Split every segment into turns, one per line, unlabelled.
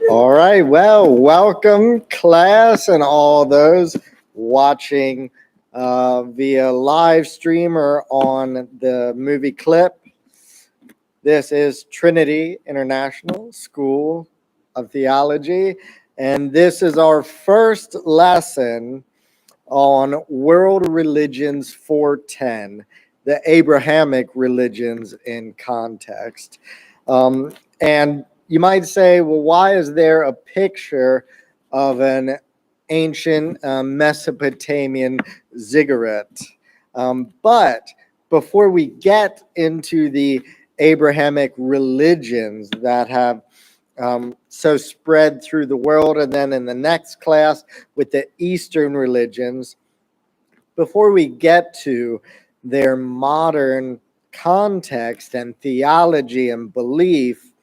All right, well, welcome class and all those watching via live stream or on the movie clip. This is Trinity International School of Theology, and this is our first lesson on World Religions 410, the Abrahamic religions in context. And you might say, well, why is there a picture of an ancient Mesopotamian ziggurat? But before we get into the Abrahamic religions that have so spread through the world, and then in the next class with the Eastern religions, before we get to their modern context and theology and belief,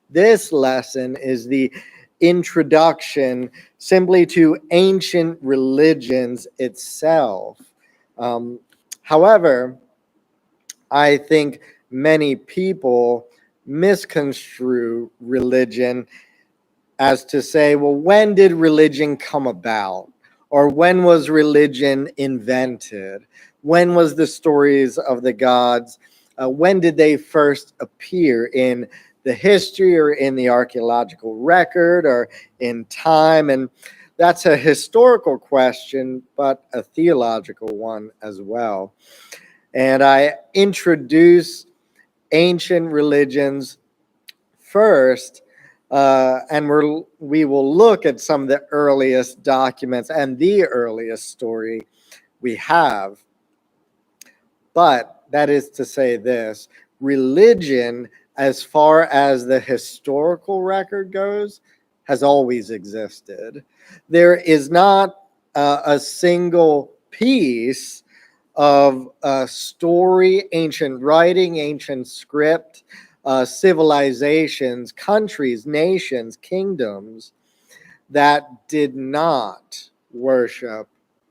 this lesson is the introduction simply to ancient religions itself. However, I think many people misconstrue religion as to say, well, when did religion come about? Or when was religion invented? When was the stories of the gods? When did they first appear in the history or in the archaeological record or in time? And that's a historical question, but a theological one as well. And I introduce ancient religions first, and we will look at some of the earliest documents and the earliest story we have. But that is to say this, religion, as far as the historical record goes, has always existed. There is not a single piece of story, ancient writing, ancient script, civilizations, countries, nations, kingdoms that did not worship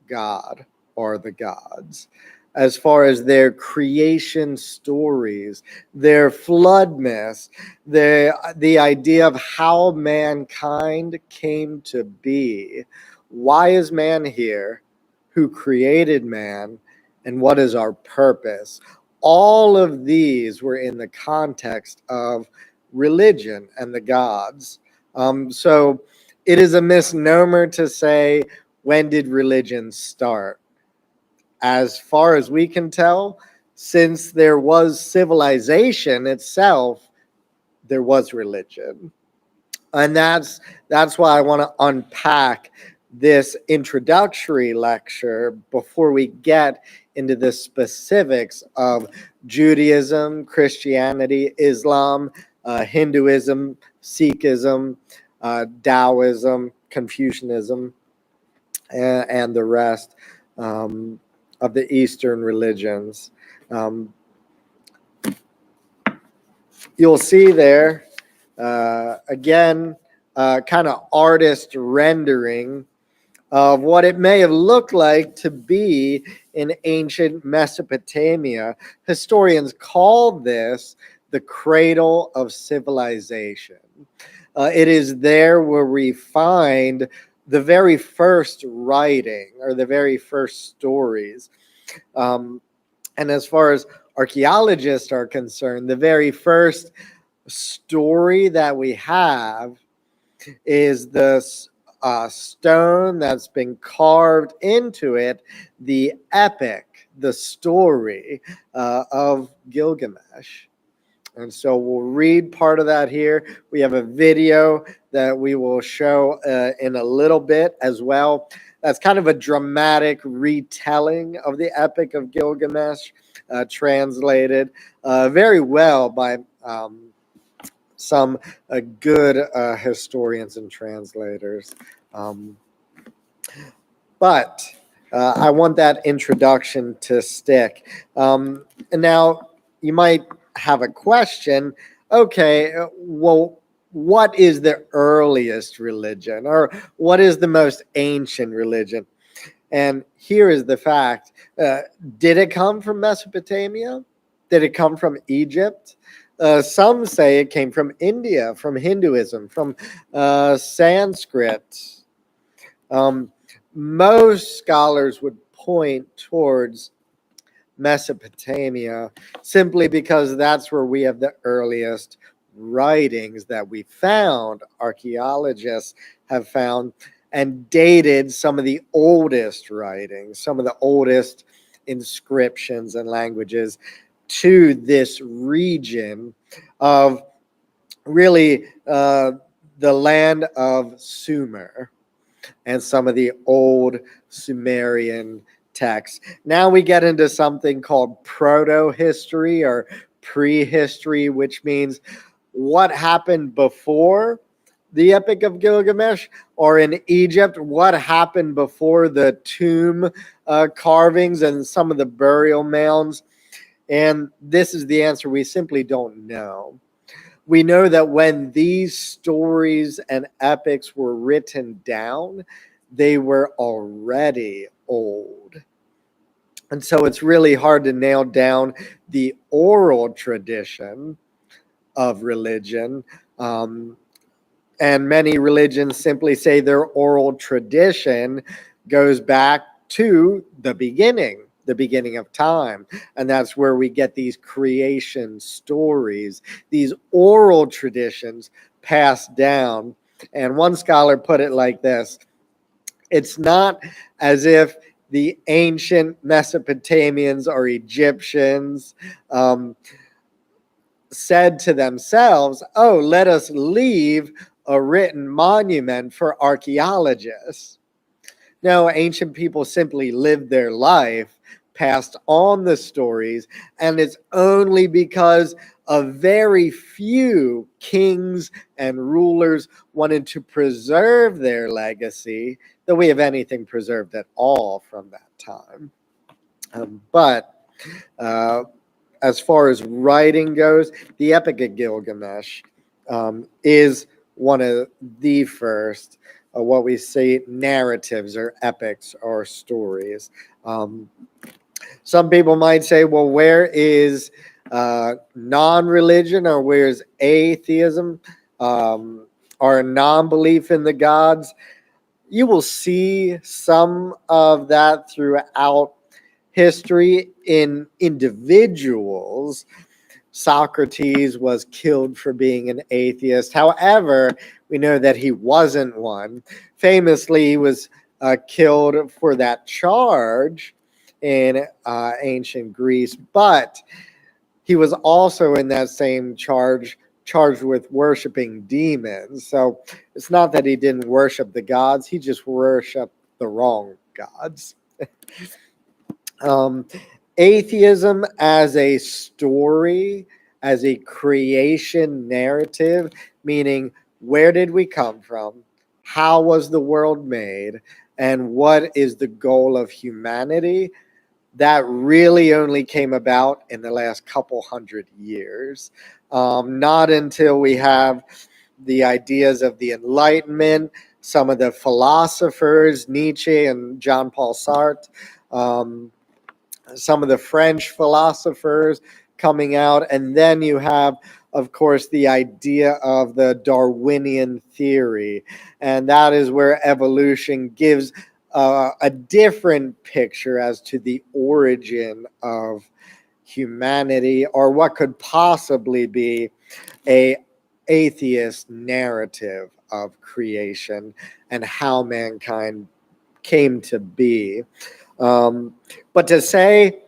God or the gods. As far as their creation stories, their flood myths, the idea of how mankind came to be. Why is man here? Who created man? And what is our purpose? All of these were in the context of religion and the gods. So it is a misnomer to say, when did religion start? As far as we can tell, since there was civilization itself, there was religion. And that's why I want to unpack this introductory lecture before we get into the specifics of Judaism, Christianity, Islam, Hinduism, Sikhism, Taoism, Confucianism, and the rest of the Eastern religions. You'll see there, again, kind of artist rendering of what it may have looked like to be in ancient Mesopotamia. Historians called this the cradle of civilization. It is there where we find the very first writing or the very first stories. And as far as archaeologists are concerned, the very first story that we have is the stone that's been carved into it, the epic, the story of Gilgamesh. And so we'll read part of that here. We have a video that we will show in a little bit as well. That's kind of a dramatic retelling of the Epic of Gilgamesh, translated very well by some good historians and translators. But I want that introduction to stick. And now you might have a question. Okay, well, what is the earliest religion, or what is the most ancient religion? And here is the fact. Did it come from Mesopotamia? Did it come from Egypt? Some say it came from India, from Hinduism, from Sanskrit. Most scholars would point towards Mesopotamia simply because that's where we have the earliest writings that we found. Archaeologists have found and dated some of the oldest writings, some of the oldest inscriptions and languages to this region of really the land of Sumer and some of the old Sumerian texts. Now we get into something called proto-history or prehistory, which means what happened before the Epic of Gilgamesh, or in Egypt, what happened before the tomb carvings and some of the burial mounds. And this is the answer: we simply don't know. We know that when these stories and epics were written down, they were already old. And so it's really hard to nail down the oral tradition of religion. And many religions simply say their oral tradition goes back to the beginning of time. And that's where we get these creation stories, these oral traditions passed down. And one scholar put it like this: it's not as if the ancient Mesopotamians or Egyptians said to themselves, oh, let us leave a written monument for archaeologists. No, ancient people simply lived their life, passed on the stories, and it's only because a very few kings and rulers wanted to preserve their legacy that we have anything preserved at all from that time. But as far as writing goes, the Epic of Gilgamesh is one of the first what we say narratives or epics or stories. Some people might say, well, where is non-religion, or where's atheism or non-belief in the gods? You will see some of that throughout history in individuals. Socrates was killed for being an atheist. However, we know that he wasn't one. Famously, he was killed for that charge in ancient Greece, but he was also in that same charged with worshiping demons. So it's not that he didn't worship the gods, he just worshiped the wrong gods. Atheism as a story, as a creation narrative, meaning where did we come from? How was the world made? And what is the goal of humanity? That really only came about in the last couple hundred years. Not until we have the ideas of the Enlightenment, some of the philosophers, Nietzsche and Jean-Paul Sartre, some of the French philosophers coming out. And then you have, of course, the idea of the Darwinian theory. And that is where evolution gives a different picture as to the origin of humanity, or what could possibly be a atheist narrative of creation and how mankind came to be. But to say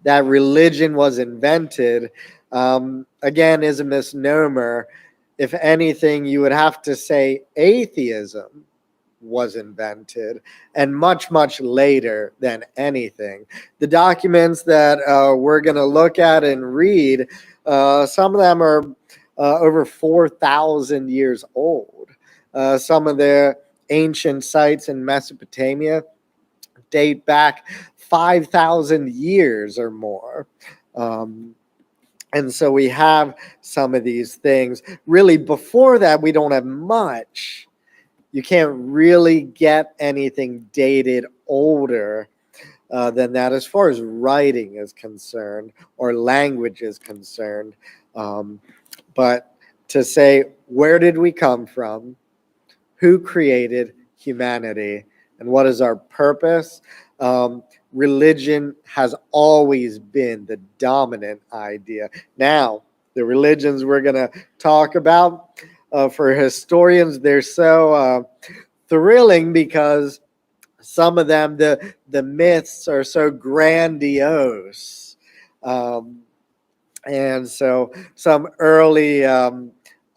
that religion was invented, again, is a misnomer. If anything, you would have to say atheism was invented, and much, much later than anything. The documents that we're going to look at and read, some of them are over 4,000 years old. Some of the ancient sites in Mesopotamia date back 5,000 years or more. And so we have some of these things. Really, before that, we don't have much. You can't really get anything dated older than that as far as writing is concerned or language is concerned. But to say, where did we come from? Who created humanity? And what is our purpose? Religion has always been the dominant idea. Now, the religions we're going to talk about, for historians, they're so thrilling because some of them, the myths are so grandiose. And so some early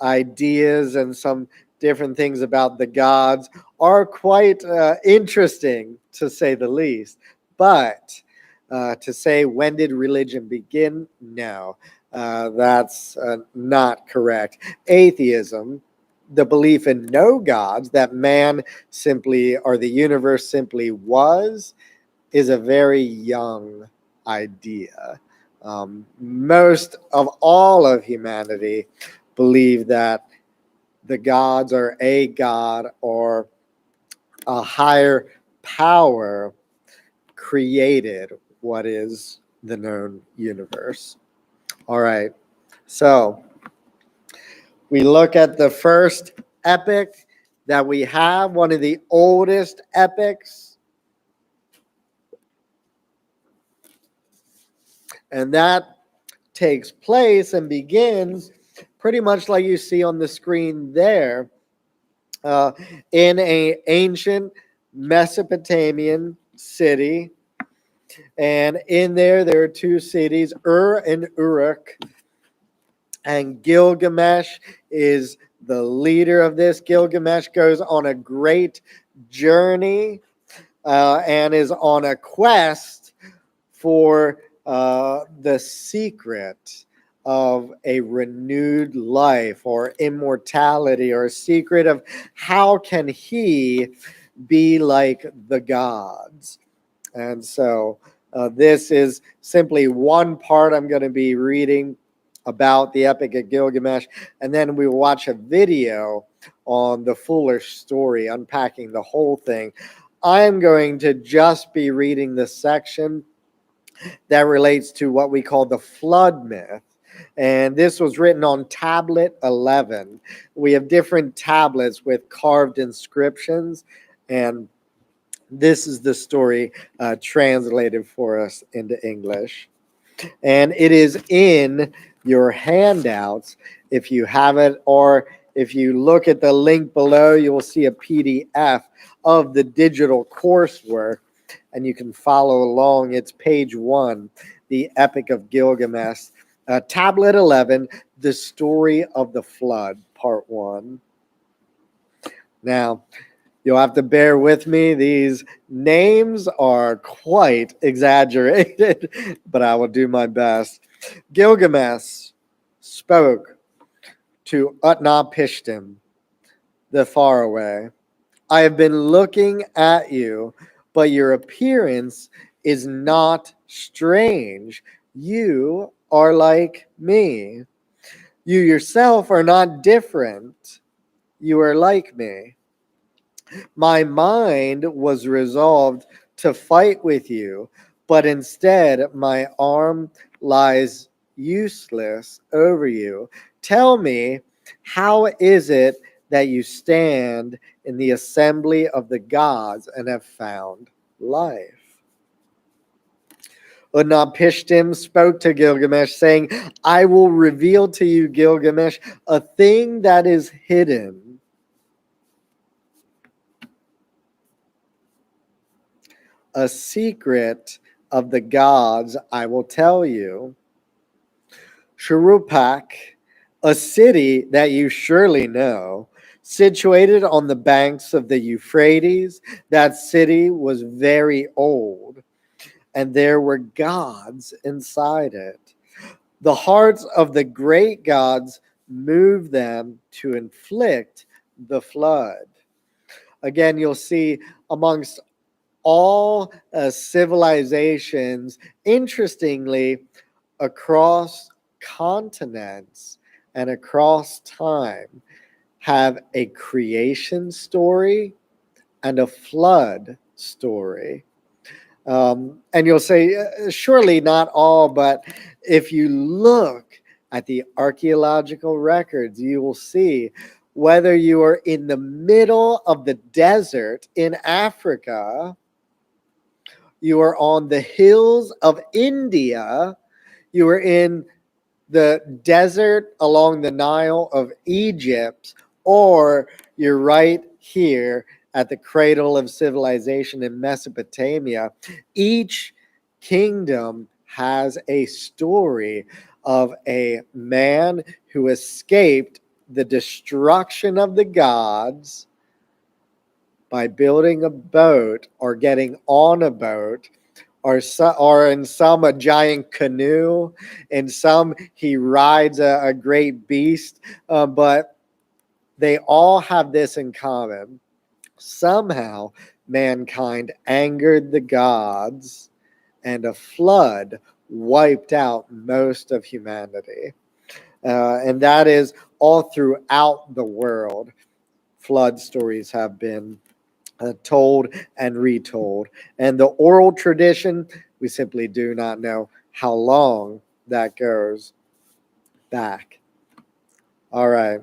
ideas and some different things about the gods are quite interesting, to say the least. But to say, when did religion begin? No, that's not correct. Atheism, the belief in no gods, that man simply, or the universe simply was, is a very young idea. Most of all of humanity believe that the gods, or a god, or a higher power created what is the known universe. All right, so we look at the first epic that we have, one of the oldest epics, and that takes place and begins pretty much like you see on the screen there, in an ancient Mesopotamian city. And in there are two cities, Ur and Uruk. And Gilgamesh is the leader of this. Gilgamesh goes on a great journey and is on a quest for the secret of a renewed life, or immortality, or a secret of how can he be like the gods. And so this is simply one part I'm going to be reading about the Epic of Gilgamesh, and then we will watch a video on the fuller story, unpacking the whole thing. I'm going to just be reading the section that relates to what we call the flood myth. And this was written on tablet 11. We have different tablets with carved inscriptions, and this is the story translated for us into English. And it is in your handouts if you have it, or if you look at the link below, you will see a PDF of the digital coursework, and you can follow along. It's page 1, the Epic of Gilgamesh, tablet 11, the story of the flood, part 1. Now, you'll have to bear with me. These names are quite exaggerated, but I will do my best. Gilgamesh spoke to Utnapishtim, the faraway. I have been looking at you, but your appearance is not strange. You are like me. You yourself are not different. You are like me. My mind was resolved to fight with you, but instead my arm lies useless over you. Tell me, how is it that you stand in the assembly of the gods and have found life? Utnapishtim spoke to Gilgamesh, saying, I will reveal to you, Gilgamesh, a thing that is hidden. A secret of the gods I will tell you. Shuruppak, a city that you surely know, situated on the banks of the Euphrates, that city was very old, and there were gods inside it. The hearts of the great gods moved them to inflict the flood. Again, you'll see amongst all civilizations, interestingly, across continents and across time, have a creation story and a flood story. And you'll say, surely not all, but if you look at the archaeological records, you will see whether you are in the middle of the desert in Africa, you are on the hills of India, you are in the desert along the Nile of Egypt, or you're right here at the cradle of civilization in Mesopotamia. Each kingdom has a story of a man who escaped the destruction of the gods by building a boat or getting on a boat, or in some a giant canoe, in some he rides a great beast, but they all have this in common. Somehow mankind angered the gods, and a flood wiped out most of humanity. And that is all throughout the world. Flood stories have been told and retold. And the oral tradition, we simply do not know how long that goes back. All right.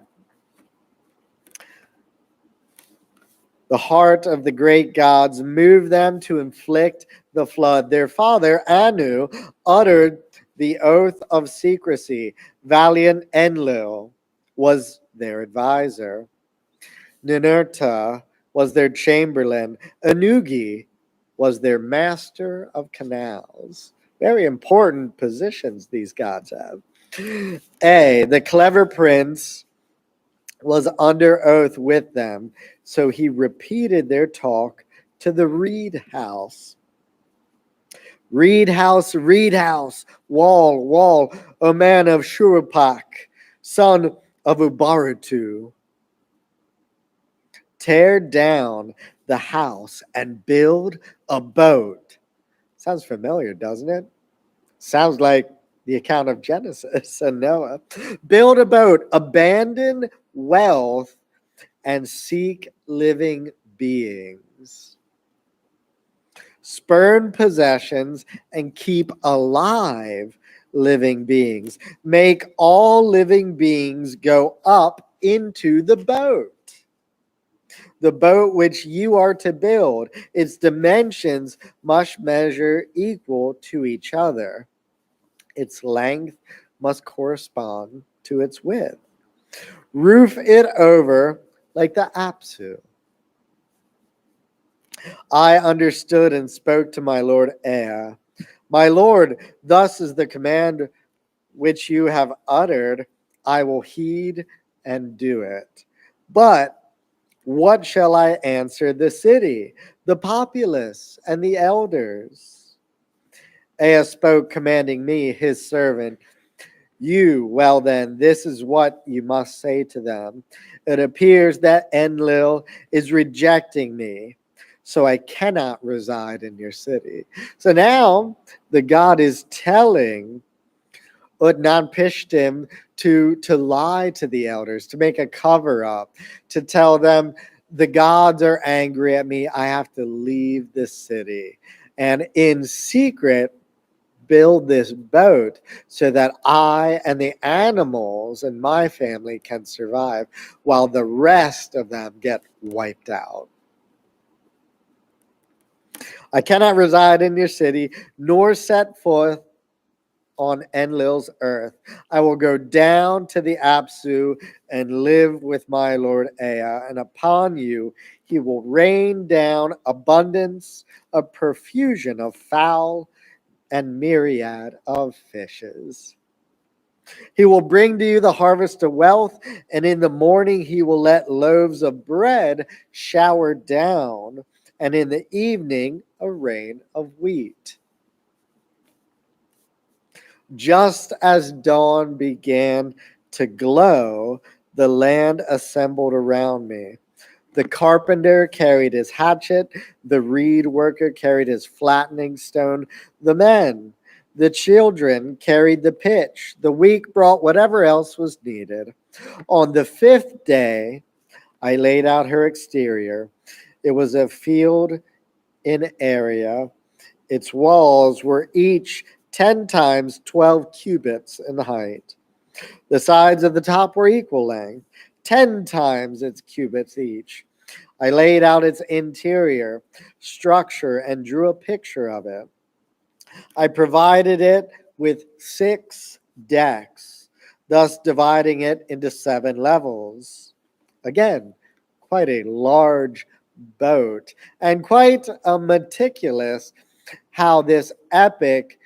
The heart of the great gods moved them to inflict the flood. Their father, Anu, uttered the oath of secrecy. Valiant Enlil was their advisor. Ninurta was their chamberlain. Anugi was their master of canals. Very important positions these gods have. The clever prince, was under oath with them, so he repeated their talk to the reed house. Reed house, wall, wall, a man of Shurupak, son of Ubaratu. Tear down the house and build a boat. Sounds familiar, doesn't it? Sounds like the account of Genesis and Noah. Build a boat, abandon wealth, and seek living beings. Spurn possessions and keep alive living beings. Make all living beings go up into the boat. The boat which you are to build, its dimensions must measure equal to each other. Its length must correspond to its width. Roof it over like the Apsu. I understood and spoke to my lord Ea. My lord, thus is the command which you have uttered. I will heed and do it. But what shall I answer the city, the populace, and the elders? Ea spoke, commanding me, his servant. Well then, this is what you must say to them. It appears that Enlil is rejecting me, so I cannot reside in your city. So now the God is telling Utnapishtim to lie to the elders, to make a cover up, to tell them the gods are angry at me. I have to leave the city. And in secret, build this boat so that I and the animals and my family can survive while the rest of them get wiped out. I cannot reside in your city, nor set forth on Enlil's earth. I will go down to the Apsu and live with my lord Ea, and upon you he will rain down abundance, a profusion of fowl, and myriad of fishes. He will bring to you the harvest of wealth, and in the morning he will let loaves of bread shower down, and in the evening a rain of wheat. Just as dawn began to glow, the land assembled around me. The carpenter carried his hatchet, the reed worker carried his flattening stone, the children carried the pitch, the weak brought whatever else was needed. On the fifth day, I laid out her exterior. It was a field in area. Its walls were each 10 times 12 cubits in height. The sides of the top were equal length, 10 times its cubits each. I laid out its interior structure and drew a picture of it. I provided it with 6 decks, thus dividing it into 7 levels. Again, quite a large boat, and quite a meticulous how this epic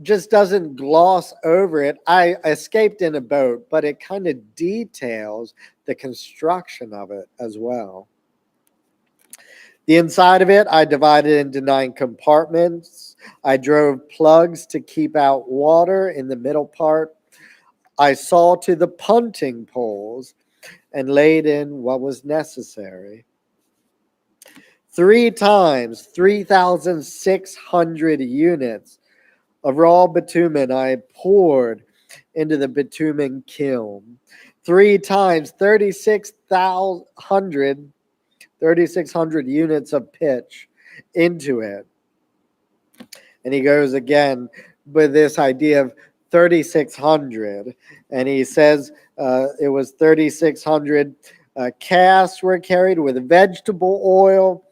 just doesn't gloss over it. I escaped in a boat, but it kind of details the construction of it as well. The inside of it, I divided into 9 compartments. I drove plugs to keep out water in the middle part. I saw to the punting poles and laid in what was necessary. 3 times 3,600 units of raw bitumen I poured into the bitumen kiln. 3 times 3,600 units of pitch into it. And he goes again with this idea of 3,600. And he says it was 3,600 casks were carried with vegetable oil.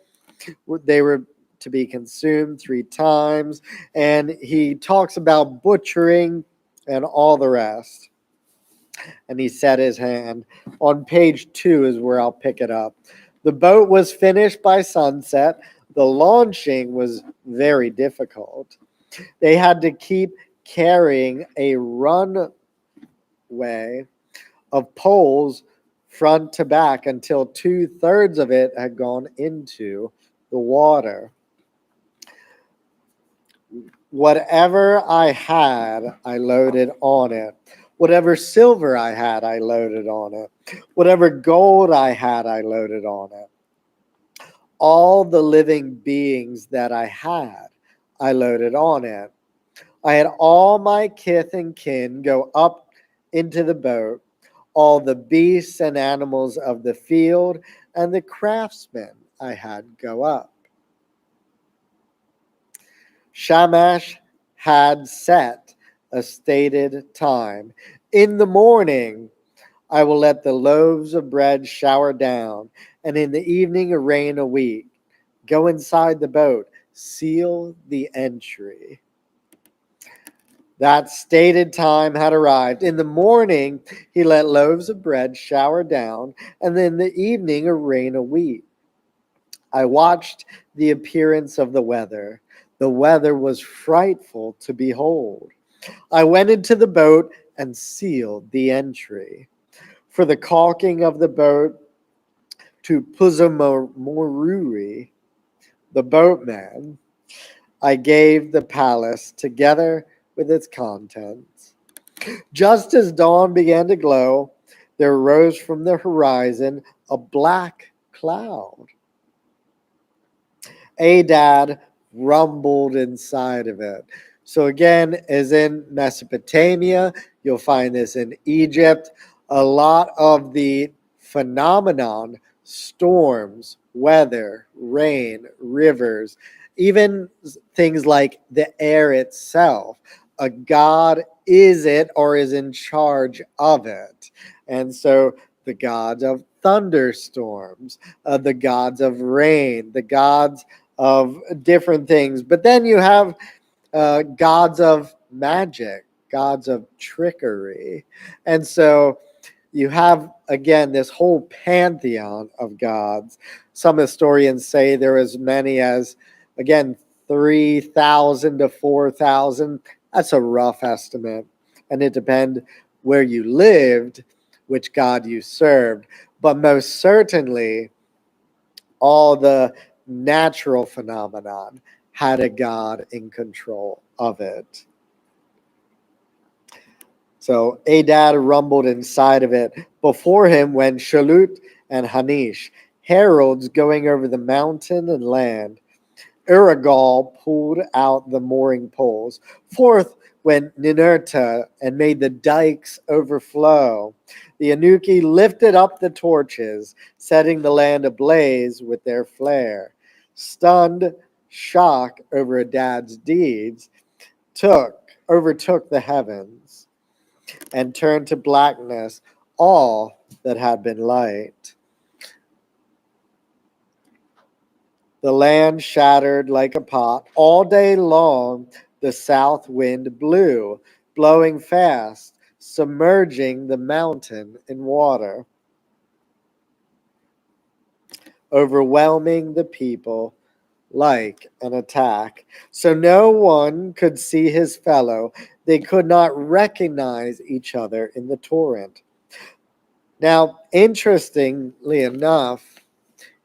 They were to be consumed 3 times. And he talks about butchering and all the rest. And he set his hand. On page 2 is where I'll pick it up. The boat was finished by sunset. The launching was very difficult. They had to keep carrying a runway of poles front to back until 2/3 of it had gone into the water. Whatever I had, I loaded on it. Whatever silver I had, I loaded on it. Whatever gold I had, I loaded on it. All the living beings that I had, I loaded on it. I had all my kith and kin go up into the boat, all the beasts and animals of the field, and the craftsmen I had go up. Shamash had set a stated time. In the morning, I will let the loaves of bread shower down, and in the evening rain a week. Go inside the boat, seal the entry. That stated time had arrived. In the morning, he let loaves of bread shower down, and in the evening rain a week. I watched the appearance of the weather. The weather was frightful to behold. I went into the boat and sealed the entry. For the caulking of the boat to Puzamoruri, the boatman, I gave the palace together with its contents. Just as dawn began to glow, there rose from the horizon a black cloud. Adad rumbled inside of it. So again, as in Mesopotamia, you'll find this in Egypt. A lot of the phenomenon, storms, weather, rain, rivers, even things like the air itself, a god is it or is in charge of it. And so the gods of thunderstorms, the gods of rain, the gods of different things. But then you have gods of magic, gods of trickery. And so you have, again, this whole pantheon of gods. Some historians say there are as many as, again, 3,000 to 4,000. That's a rough estimate. And it depends where you lived, which god you served. But most certainly, all the natural phenomenon had a god in control of it. So Adad rumbled inside of it. Before him went Shalut and Hanish, heralds going over the mountain and land. Uragal pulled out the mooring poles. Forth went Ninurta and made the dikes overflow. The Anuki lifted up the torches, setting the land ablaze with their flare. Stunned, shock over a dad's deeds, overtook the heavens and turned to blackness all that had been light. The land shattered like a pot. All day long, the south wind blew, blowing fast, submerging the mountain in water, overwhelming the people like an attack. So no one could see his fellow. They could not recognize each other in the torrent. Now, interestingly enough,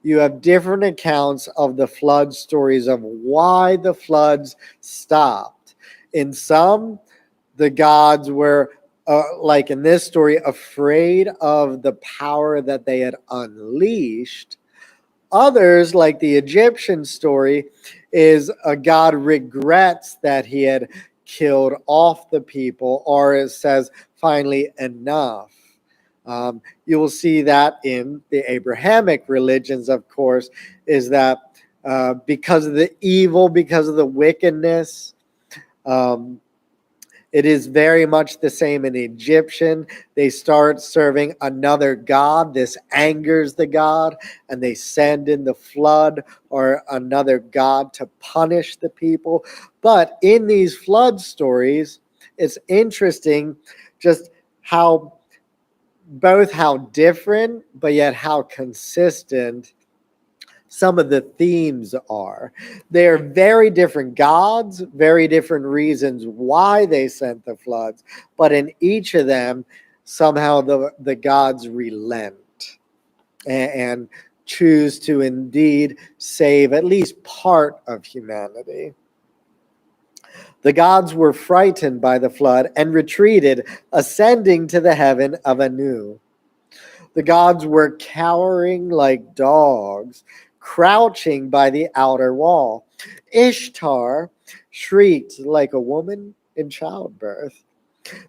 you have different accounts of the flood stories of why the floods stopped. In some, the gods were, like in this story, afraid of the power that they had unleashed. Others, like the Egyptian story, is a god regrets that he had killed off the people, or it says, finally, enough. You will see that in the Abrahamic religions, of course, is that because of the evil, because of the wickedness, um, it is very much the same in Egyptian. They start serving another god. This angers the god, and they send in the flood or another god to punish the people. But in these flood stories, it's interesting just how different, but yet how consistent some of the themes are. They're very different gods, very different reasons why they sent the floods, but in each of them, somehow the gods relent and choose to indeed save at least part of humanity. The gods were frightened by the flood and retreated, ascending to the heaven of Anu. The gods were cowering like dogs, crouching by the outer wall. Ishtar shrieked like a woman in childbirth.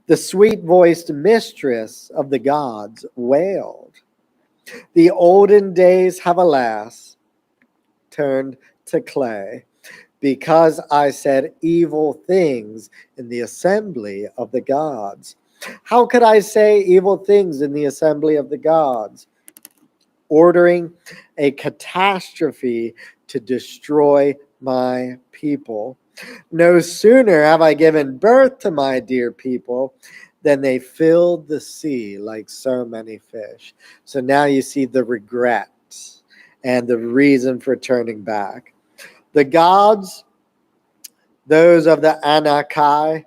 The sweet-voiced mistress of the gods wailed. The olden days have, alas, turned to clay, because I said evil things in the assembly of the gods. How could I say evil things in the assembly of the gods? Ordering a catastrophe to destroy my people. No sooner have I given birth to my dear people than they filled the sea like so many fish. So now you see the regret and the reason for turning back. The gods, those of the Anakai,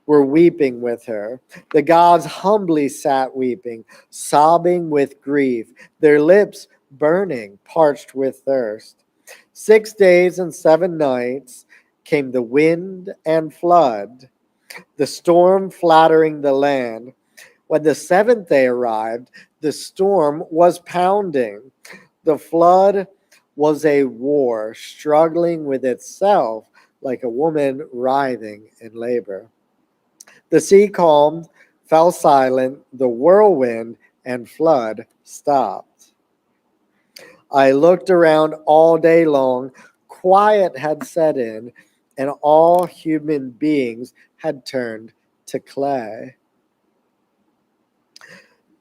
were weeping with her. The gods humbly sat weeping, sobbing with grief, their lips burning, parched with thirst. 6 days and 7 nights came the wind and flood, the storm flattering the land. When the 7th day arrived, the storm was pounding. The flood was a war, struggling with itself like a woman writhing in labor. The sea calmed, fell silent, the whirlwind and flood stopped. I looked around all day long. Quiet had set in, and all human beings had turned to clay.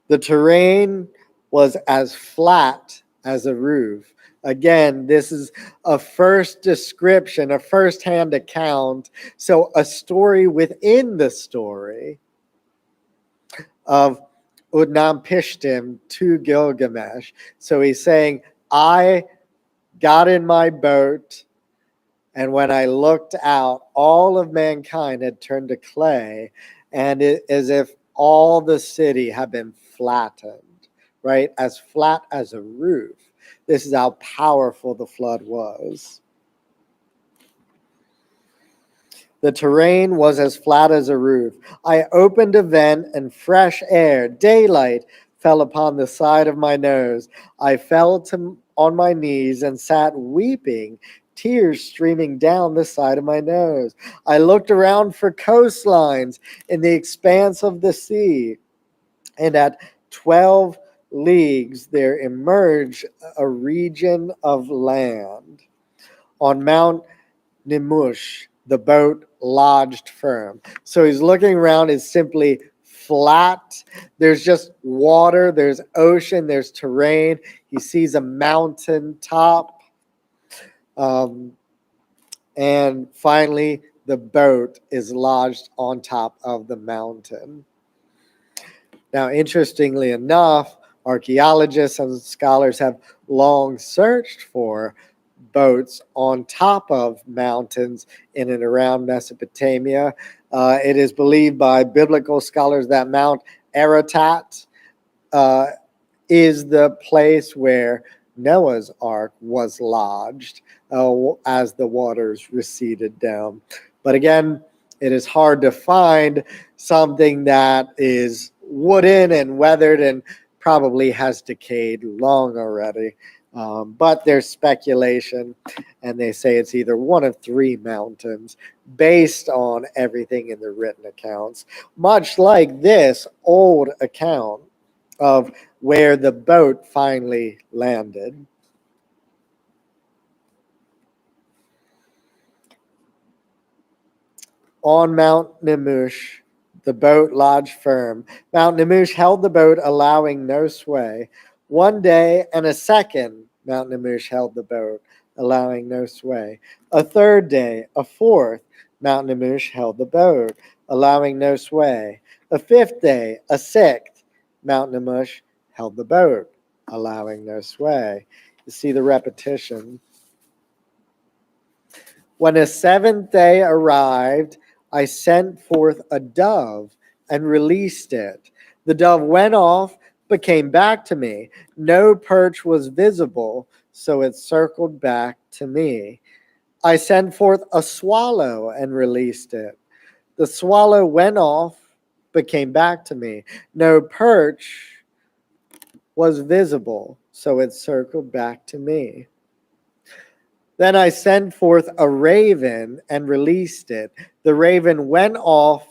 The terrain was as flat as a roof. Again, this is a first description, a first-hand account, so a story within the story of Utnapishtim to Gilgamesh. So he's saying, I got in my boat, and when I looked out, all of mankind had turned to clay, and it, as if all the city had been flattened, right? As flat as a roof. This is how powerful the flood was. The terrain was as flat as a roof. I opened a vent, and fresh air, daylight, fell upon the side of my nose. I fell on my knees and sat weeping, tears streaming down the side of my nose. I looked around for coastlines in the expanse of the sea, and at 12 leagues there emerged a region of land. On Mount Nimush, the boat lodged firm. So he's looking around, it's simply flat. There's just water, there's ocean, there's terrain. He sees a mountain top. And finally, the boat is lodged on top of the mountain. Now, interestingly enough, archaeologists and scholars have long searched for boats on top of mountains in and around Mesopotamia. It is believed by biblical scholars that Mount Ararat is the place where Noah's Ark was lodged as the waters receded down. But again, it is hard to find something that is wooden and weathered and probably has decayed long already. But there's speculation, and they say it's either one of three mountains based on everything in the written accounts, much like this old account of where the boat finally landed. On Mount Nimush, the boat lodged firm. Mount Nimush held the boat, allowing no sway. One day and a second, Mount Nimush held the boat, allowing no sway. A third day, a fourth, Mount Nimush held the boat, allowing no sway. A fifth day, a sixth, Mount Nimush held the boat, allowing no sway. You see the repetition. When the seventh day arrived, I sent forth a dove and released it. The dove went off, but came back to me. No perch was visible, so it circled back to me. I sent forth a swallow and released it. The swallow went off, but came back to me. No perch was visible, so it circled back to me. Then I sent forth a raven and released it. The raven went off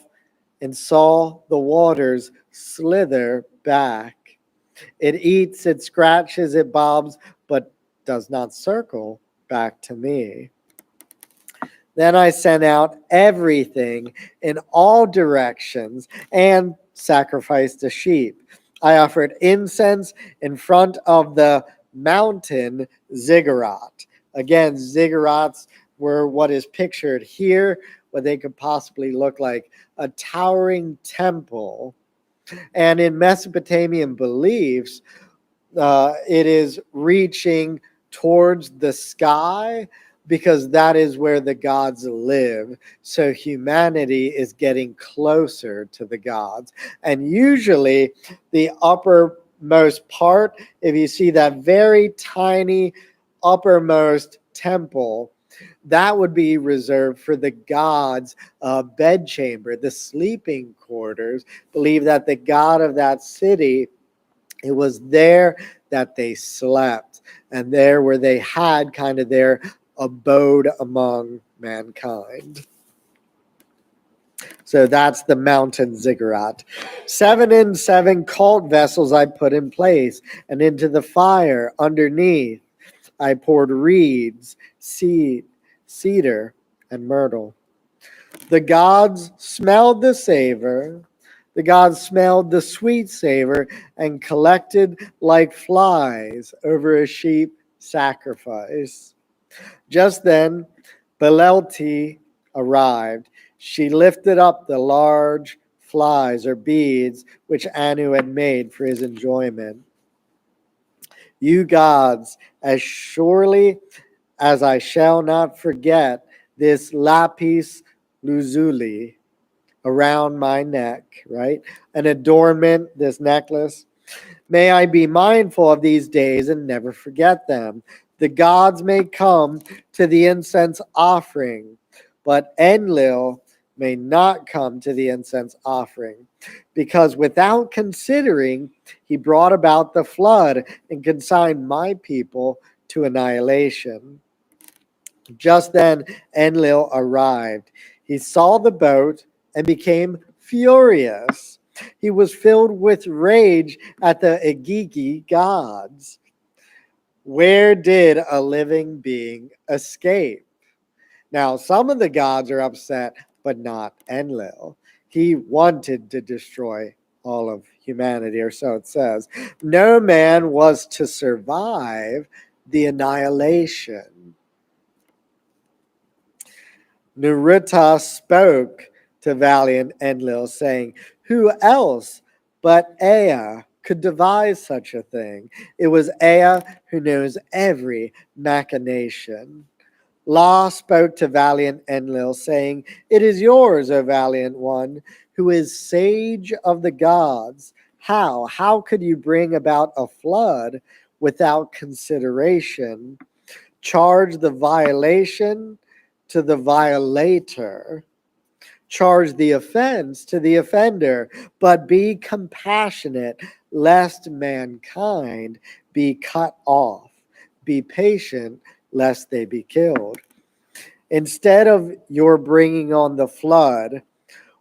and saw the waters slither back. It eats, it scratches, it bobs, but does not circle back to me. Then I sent out everything in all directions and sacrificed a sheep. I offered incense in front of the mountain ziggurat. Again, ziggurats were what is pictured here, what they could possibly look like, a towering temple. And in Mesopotamian beliefs, it is reaching towards the sky because that is where the gods live. So humanity is getting closer to the gods. And usually the uppermost part, if you see that very tiny uppermost temple, that would be reserved for the gods' bedchamber, the sleeping quarters. Believe that the god of that city, it was there that they slept, and there where they had kind of their abode among mankind. So that's the mountain ziggurat. 7 and 7 cult vessels I put in place, and into the fire underneath I poured reeds, cedar, and myrtle. The gods smelled the savor. The gods smelled the sweet savor and collected like flies over a sheep sacrifice. Just then, Belelti arrived. She lifted up the large flies or beads which Anu had made for his enjoyment. You gods, as surely as I shall not forget this lapis lazuli around my neck, right? An adornment, this necklace. May I be mindful of these days and never forget them. The gods may come to the incense offering, but Enlil may not come to the incense offering, because without considering, he brought about the flood and consigned my people to annihilation. Just then, Enlil arrived. He saw the boat and became furious. He was filled with rage at the Agigi gods. Where did a living being escape? Now, some of the gods are upset, but not Enlil. He wanted to destroy all of humanity, or so it says. No man was to survive the annihilation. Nuruta spoke to valiant Enlil, saying, who else but Ea could devise such a thing? It was Ea who knows every machination. La spoke to valiant Enlil, saying, it is yours, O valiant one, who is sage of the gods. How could you bring about a flood without consideration? Charge the violation to the violator. Charge the offense to the offender, but be compassionate, lest mankind be cut off. Be patient, lest they be killed. Instead of your bringing on the flood,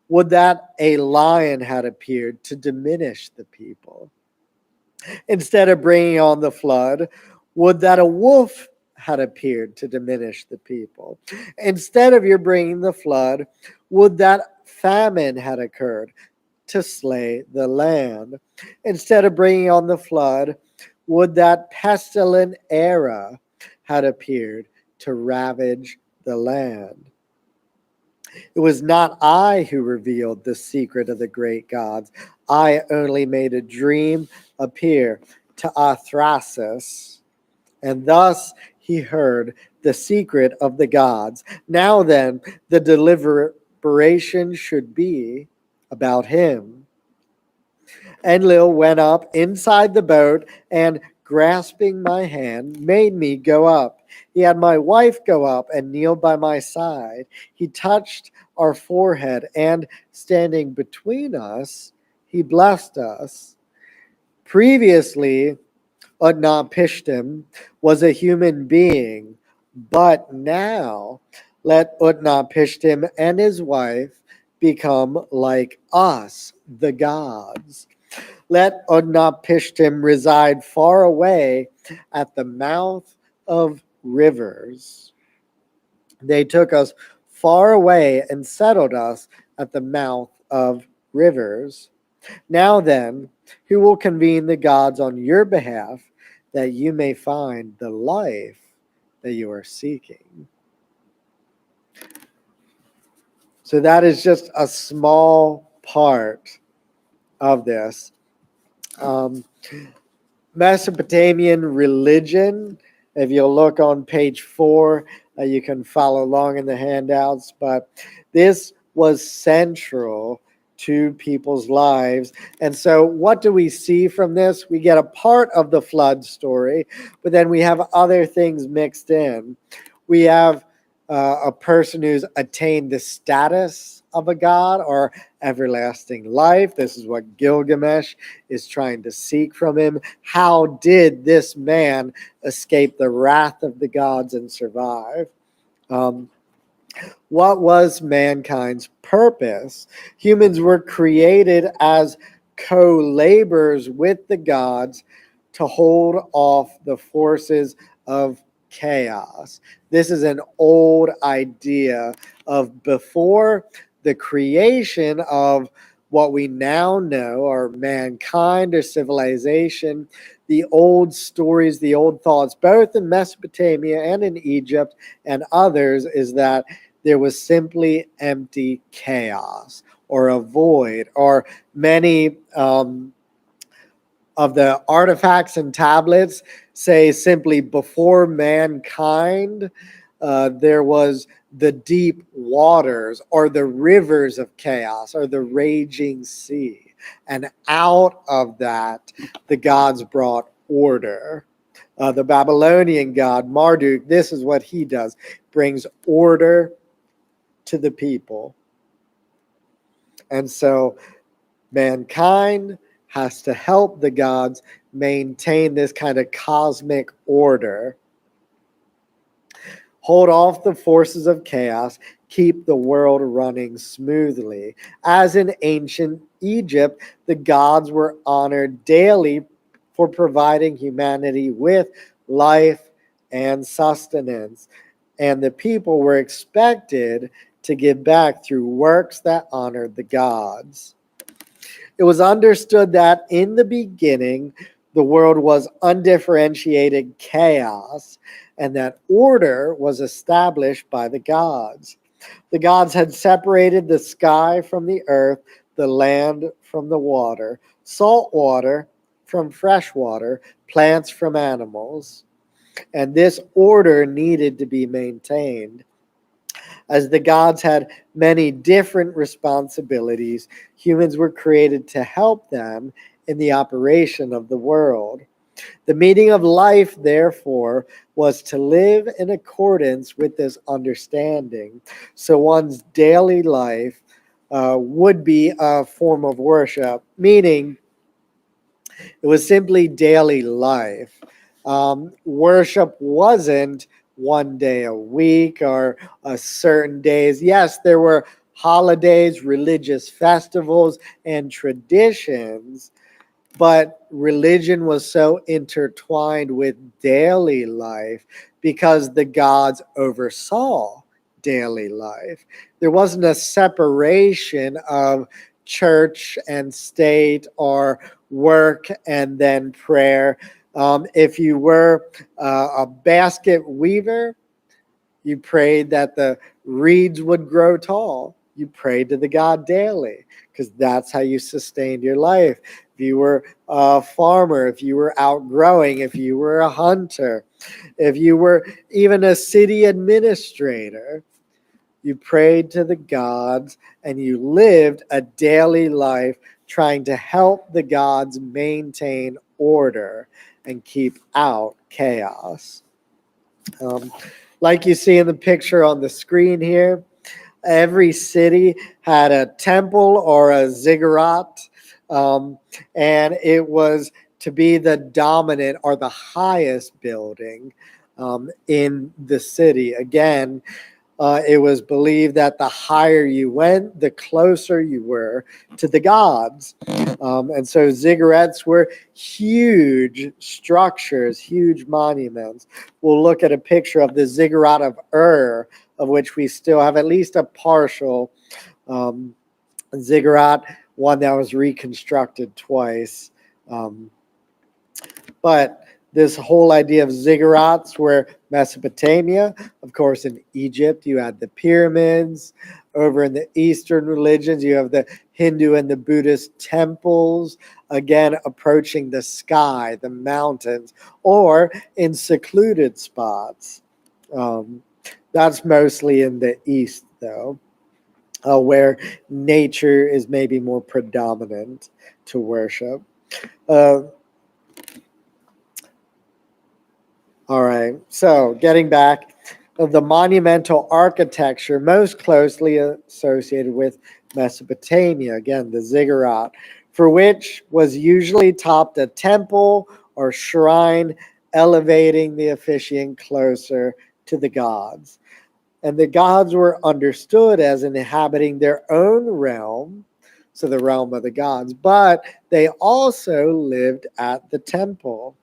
would that a lion had appeared to diminish the people? Instead of bringing on the flood, would that a wolf had appeared to diminish the people? Instead of your bringing the flood, would that famine had occurred to slay the land? Instead of bringing on the flood, would that pestilent era had appeared to ravage the land? It was not I who revealed the secret of the great gods. I only made a dream appear to Athrasis, and thus he heard the secret of the gods. Now then, the deliberation should be about him. Enlil went up inside the boat and, grasping my hand, made me go up. He had my wife go up and kneel by my side. He touched our forehead, and standing between us, he blessed us. Previously, Utnapishtim was a human being, but now let Utnapishtim and his wife become like us, the gods. Let Utnapishtim reside far away at the mouth of rivers. They took us far away and settled us at the mouth of rivers. Now then, who will convene the gods on your behalf that you may find the life that you are seeking? So that is just a small part of this. Mesopotamian religion, if you'll look on page 4, you can follow along in the handouts, but this was central to people's lives. And so what do we see from this? We get a part of the flood story, but then we have other things mixed in. We have a person who's attained the status of a god or everlasting life. This is what Gilgamesh is trying to seek from him. How did this man escape the wrath of the gods and survive? What was mankind's purpose? Humans were created as co-laborers with the gods to hold off the forces of chaos. This is an old idea of before the creation of what we now know, or mankind or civilization, the old stories, the old thoughts, both in Mesopotamia and in Egypt and others, is that there was simply empty chaos or a void, or many of the artifacts and tablets say simply before mankind, there was the deep waters or the rivers of chaos or the raging sea. And out of that, the gods brought order. The Babylonian god Marduk, this is what he does, brings order to the people. And so mankind has to help the gods maintain this kind of cosmic order, hold off the forces of chaos, keep the world running smoothly. As in ancient Egypt, the gods were honored daily for providing humanity with life, and sustenance. And the people were expected to give back through works that honored the gods. It was understood that in the beginning, the world was undifferentiated chaos, and that order was established by the gods. The gods had separated the sky from the earth, the land from the water, salt water from fresh water, plants from animals. And this order needed to be maintained. As the gods had many different responsibilities, humans were created to help them in the operation of the world. The meaning of life, therefore, was to live in accordance with this understanding. So one's daily life would be a form of worship, meaning it was simply daily life. Worship wasn't one day a week or a certain days. Yes, there were holidays, religious festivals, and traditions, but religion was so intertwined with daily life because the gods oversaw daily life. There wasn't a separation of church and state or work and then prayer. If you were a basket weaver, you prayed that the reeds would grow tall. You prayed to the God daily because that's how you sustained your life. If you were a farmer, if you were outgrowing, if you were a hunter, if you were even a city administrator, you prayed to the gods and you lived a daily life trying to help the gods maintain order and keep out chaos. Um, like you see in the picture on the screen here, every city had a temple or a ziggurat, um, and it was to be the dominant or the highest building in the city. Again, it was believed that the higher you went, the closer you were to the gods. And so ziggurats were huge structures, huge monuments. We'll look at a picture of the ziggurat of Ur, of which we still have at least a partial ziggurat, one that was reconstructed twice. Um, but this whole idea of ziggurats were Mesopotamia. Of course, in Egypt, you had the pyramids. Over in the Eastern religions, you have the Hindu and the Buddhist temples, again, approaching the sky, the mountains, or in secluded spots. That's mostly in the East, though, where nature is maybe more predominant to worship. All right, so getting back, the monumental architecture most closely associated with Mesopotamia, again, the ziggurat, for which was usually topped a temple or shrine, elevating the officiant closer to the gods. And the gods were understood as inhabiting their own realm, so the realm of the gods, but they also lived at the temple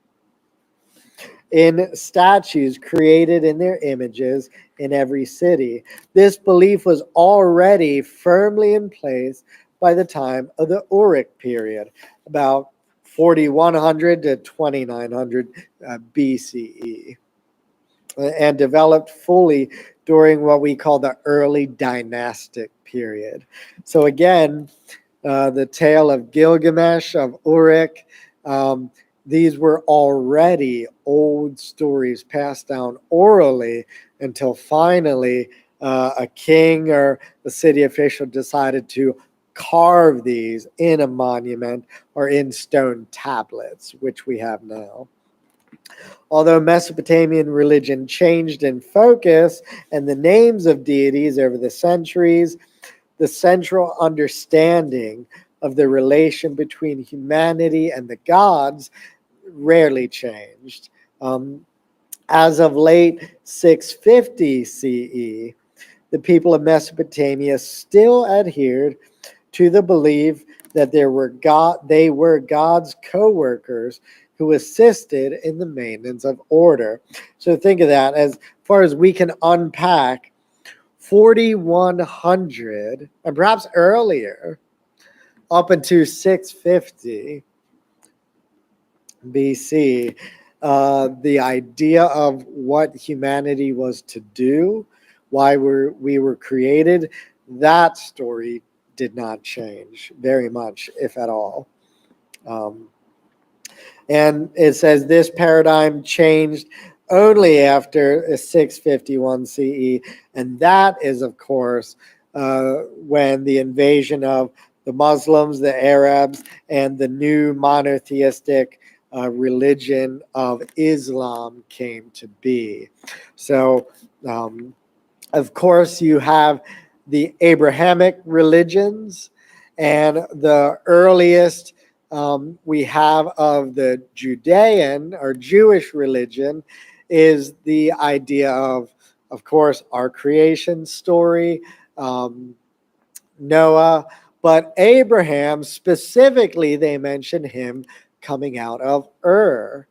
in statues created in their images in every city. This belief was already firmly in place by the time of the Uruk period, about 4100 to 2900 BCE, and developed fully during what we call the early dynastic period. So again, the tale of Gilgamesh, of Uruk, these were already old stories passed down orally until finally a king or a city official decided to carve these in a monument or in stone tablets, which we have now. Although Mesopotamian religion changed in focus and the names of deities over the centuries, the central understanding of the relation between humanity and the gods rarely changed. As of late 650 CE, the people of Mesopotamia still adhered to the belief that they were God's co-workers who assisted in the maintenance of order. So think of that as far as we can unpack 4100 and perhaps earlier up into 650 BC, the idea of what humanity was to do, why we were created, that story did not change very much, if at all. And it says this paradigm changed only after 651 CE. And that is, of course, when the invasion of the Muslims, the Arabs, and the new monotheistic religion of Islam came to be. So, of course, you have the Abrahamic religions, and the earliest we have of the Judean or Jewish religion is the idea of course, our creation story, Noah, but Abraham specifically, they mention him coming out of Ur.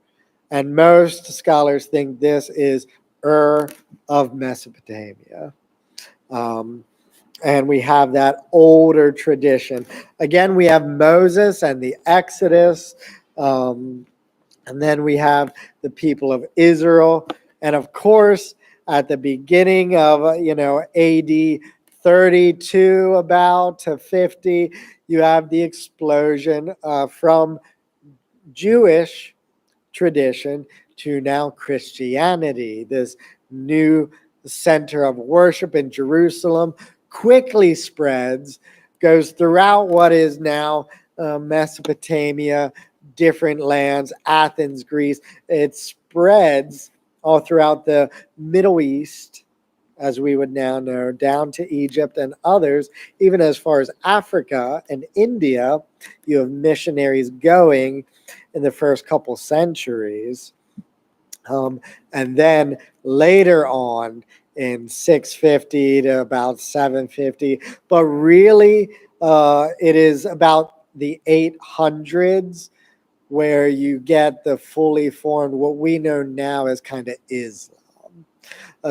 And most scholars think this is Ur of Mesopotamia. And we have that older tradition. Again, we have Moses and the Exodus. And then we have the people of Israel. And of course, at the beginning of, AD 32 about to 50, you have the explosion from Jewish tradition to now Christianity, this new center of worship in Jerusalem, quickly spreads, goes throughout what is now Mesopotamia, different lands, Athens, Greece. It spreads all throughout the Middle East, as we would now know, down to Egypt and others, even as far as Africa and India. You have missionaries going in the first couple centuries. And then later on in 650 to about 750, but really it is about the 800s where you get the fully formed, what we know now as kind of Islam.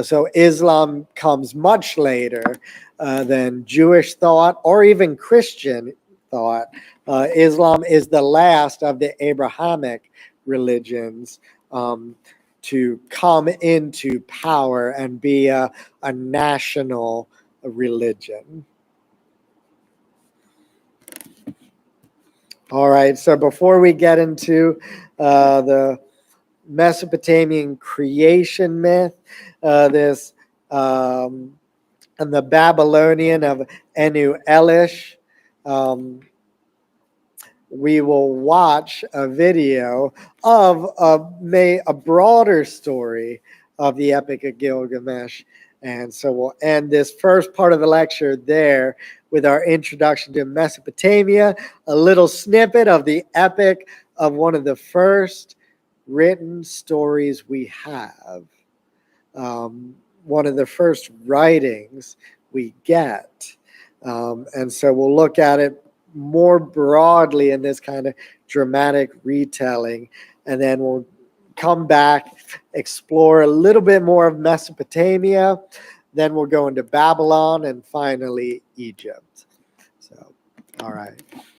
So Islam comes much later than Jewish thought or even Christian thought. Islam is the last of the Abrahamic religions to come into power and be a national religion. All right, so before we get into the Mesopotamian creation myth, this and the Babylonian of Enu Elish, we will watch a video of a broader story of the Epic of Gilgamesh. And so we'll end this first part of the lecture there with our introduction to Mesopotamia, a little snippet of the epic of one of the first written stories we have, one of the first writings we get. And so we'll look at it more broadly in this kind of dramatic retelling, and then we'll come back, explore a little bit more of Mesopotamia, then we'll go into Babylon, and finally Egypt. So, all right.